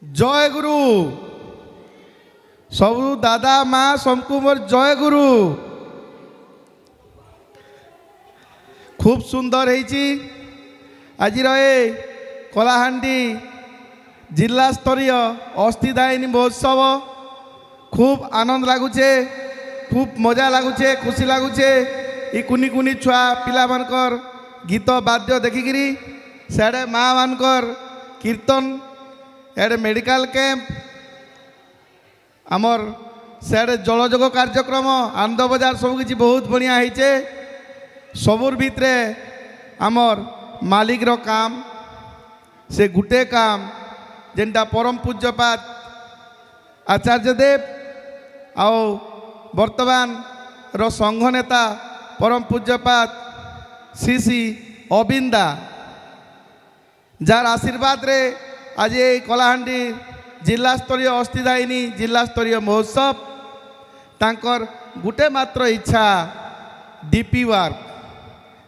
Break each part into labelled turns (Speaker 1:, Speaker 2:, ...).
Speaker 1: जय गुरु सबू दादा माँ सबको मोर जय गुरु। खूब सुंदर है आज कलाहांडी जिला स्तरीय अस्थि महोत्सव खूब आनंद लगुचे, खूब मजा लगुचे, खुशी लगुचे। ये कुनी कुनी छुआ पिला मानकर गीत वाद्य देखिकी साड़े माँ मानकर कीर्तन एडे मेडिकल कैंप आमर साड़े जलजोग कार्यक्रम आनंद बजार सब किसी बहुत बढ़िया होइचे। सबुर भितरे आमर मालिक रो काम से गुटे काम जेनटा परम पूज्यपात आचार्य देव आओ वर्तमान रो संघ नेता परम पूज्यपात श्री श्री अबिंदा जार आशीर्वाद रे आज ये कलाहांडी जिला स्तरीय अस्थिदायिनी जिला स्तरीय महोत्सव तांकर गुटे मात्र इच्छा डीपी वर्क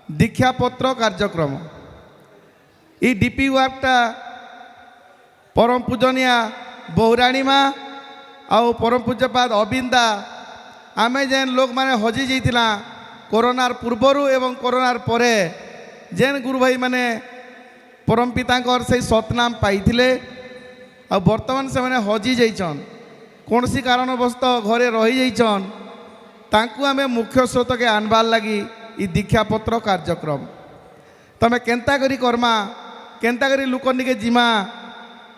Speaker 1: दीक्षापत्र कार्यक्रम। ये डीपी वर्कटा परम पूजनिया बहुराणी माँ आउ परम पूज्यपाद अबिंदा आमे जेन लोक माने हजी जाइतिला कोरोनार पूर्वरु एवं कोरोनार परे जेन गुरु भाई माने परम पितांकर से सतनाम पाइथिले आ वर्तमान से माने हजी जाइछन कौन सी कारणवश घरे रही जाइछन तांकु आमे मुख्य स्रोत के आनबार लगी ई दीक्षापत्र कार्यक्रम तमे केंता करी कर्मा केंता करी लुकनी के जिमा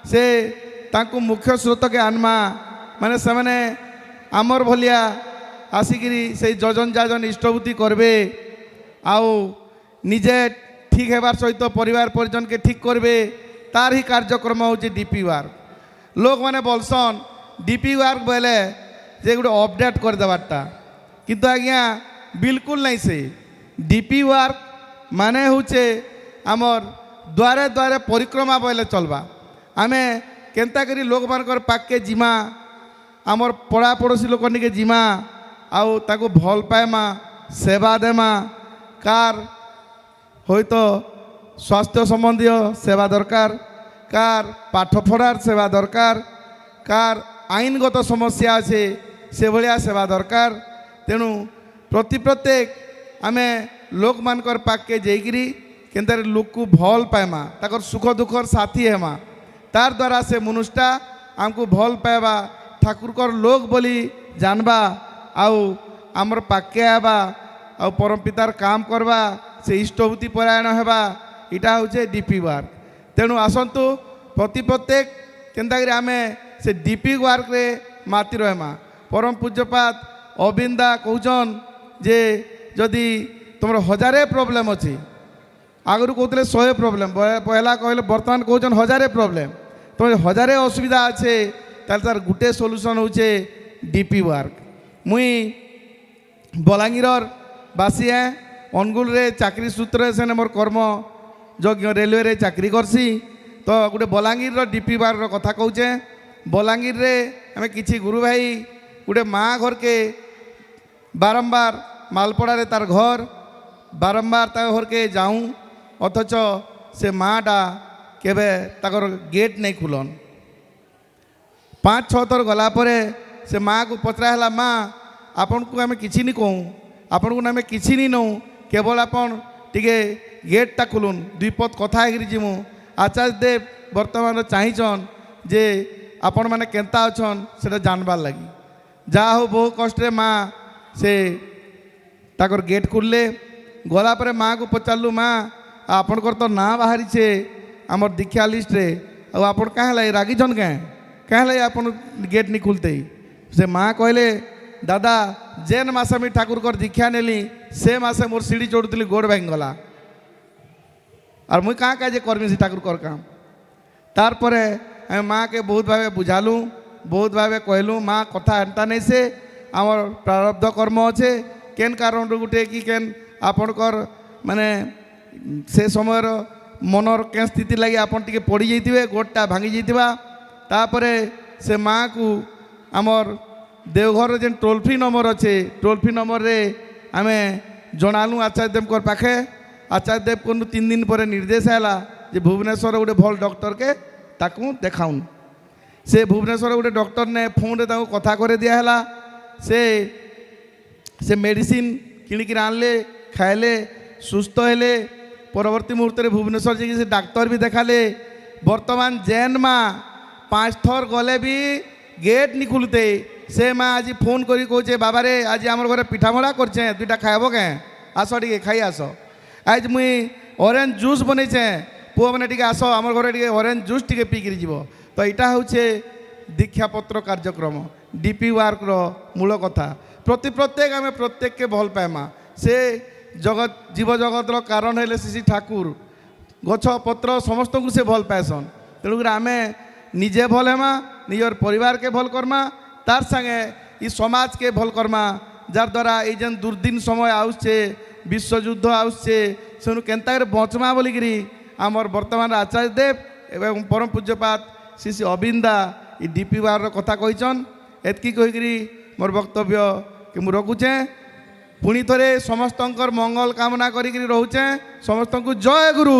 Speaker 1: से तांकु मुख्य स्रोत के आनमा माने से माने आमर भलिया आसिकी से जजन जाजन इष्टभूति करबे आउ निजे ठीक हेबार सहित परिवार परिजन के ठीक करबे तार ही कार्यक्रम होची डीपी वर्क। लोक माने बोलसन डीपी वर्क बोले जे गोटे अपडेट कर देवारटा किंतु आज्ञा बिल्कुल नहीं से डीपी वर्क माने होचे आमर द्वारे द्वारे परिक्रमा बोले चलबा आमे केंता करी लोक मानकर पाके जिमा आमर पड़ा पड़ोसी लोक के जिमा आउ ताको भल पाएमा सेवा देमा कार हो तो स्वास्थ्य संबंधी सेवा दरकार कार पाठ पढ़ार सेवा दरकार कार आईनगत समस्या अच्छे से भाया सेवा दरकार। तेणु प्रत्येक आमे लोक मानकर पाके जाइकरी केंतार लोक को भल पाएमा ताकर सुख दुखर साथी हेमा तार द्वारा से मनुष्यटा आमको भल पाएबा ठाकुरकर लोक बोली जानबा आउ आमर पाके आबा आउ परम पितार काम करबा से इष्टभूति परायण हेबा इटा होचे डीपी वर्क। तेणु आसतु प्रत्येक केंता करी आमे से डीपी वर्क रे माती रहेमा। परम पूज्यपात अबिंदा कहउछन जे जदि तुमर हजारे प्रॉब्लम अछि आगरु कहते 100 प्रॉब्लम पहला कहले वर्तमान कहउछन हजारे प्रॉब्लम तुम हजारे असुविधा अच्छे तार तार गुटे सॉल्यूशन होचे डीपी वर्क। मुई बलांगीर बासी है अनुगुल रे चाकरी सूत्र से मोर कर्म यज्ञ रेलवे रे चाकरी करसी तो गोटे बलांगीर डीपी वर्क कथा कहचे। बलांगीर रे हमें किसी गुरु भाई गोटे माँ घर के बारंबार मालपड़ा रे तार घर बारंबार ता घर के जाऊँ अथच से माँटा केबे ताकर गेट नहीं खुलन 5-6 थर गला परे से माँ को पचराला माँ आपन को आम कि नहीं कहूँ आपन को आम कि नहीं नौ केवल आपन टिके गेटटा खुलुन दुई पद कथा जीमु। आचार्य देव वर्तमान चाहिछन जे आपण माने केंता अछन से जानबार लगी जा हो बहु कष्ट माँ से ताकर गेट खुलले गला पर माँ को पचारू माँ आपणकर तो ना बाहरी छे आमर दीक्षा लिस्ट रे आपन क्या रागिछन क्या आपन गेट नहीं खुलते से माँ कहले दादा जेन मासे मी ठाकुर कर दीक्षा नेली से मासे मोर सीढ़ी चढ़ुली गोड़ भांग गला और मुई कहाँ क्या करमी से ठाकुर कर काम तार परे माँ के बहुत भावे बुझालू बहुत भावे कहलू माँ कथा एंता नहीं से आमर प्रारब्ध कर्म अच्छे केन कारण गुटे कि केन आपणकर माने से समय मनर के स्थिति लगी आपन टिके पड़ी जाइथिबे गोड़टा भांगी जाइथिबा तापरे से माँ को आमर देवघर जेन टोल फ्री नंबर अच्छे टोल फ्री नंबर रे आमे जनालु आचार्य देव पाखे आचार्य देव को 3 दिन पर निर्देश आला जे भुवनेश्वर गोटे भल डॉक्टर के ताकू देखाउन से भुवनेश्वर गोटे डॉक्टर ने फोन रे कथा कर दिया से मेडिसिन किणिक आनले खाइले सुस्थ हेले परवर्ती मुहूर्त में भुवनेश्वर जी से डाक्तर भी देखाले बर्तमान जेन माँ 5 थर गले भी गेट नहीं खुलते से माँ आज फोन करी कहे बाबा रे आज आम घर पिठामड़ा करचे 2टा खाइब के आस टे खाई आस आज मुई ऑरेंज जूस बनईचे पुआ मैंने टी आस आम घर टे ऑरेंज जूस टी पीकि जीव तो यहाँ हूँ दीक्षापत्र कार्यक्रम डीपी वार्क मूल कथा प्रत्येक आम प्रत्येक के भल पाएमा से जगत जीव जगत कारण है श्री ठाकुर गछ पत्र समस्त को से भल पाएसन तेणुकर आम निजे भल हेमा निजर परिवार के भल करमा तार संगे ई समाज के भल करमा जार द्वारा ये जेन दुर्दिन समय आउचे विश्वयुद्ध आउचे से केन्ता बचमा बोलिकी आमर वर्तमान आचार्य देव एवं परम पूज्यपात श्री श्री अबिंदा ई डीपी वार कथा कहीचन एतकी कहीकि मोर वक्तव्य कि मु रखुचे पुणी थे समस्त मंगल कामना करी रोचे समस्त को जय गुरु।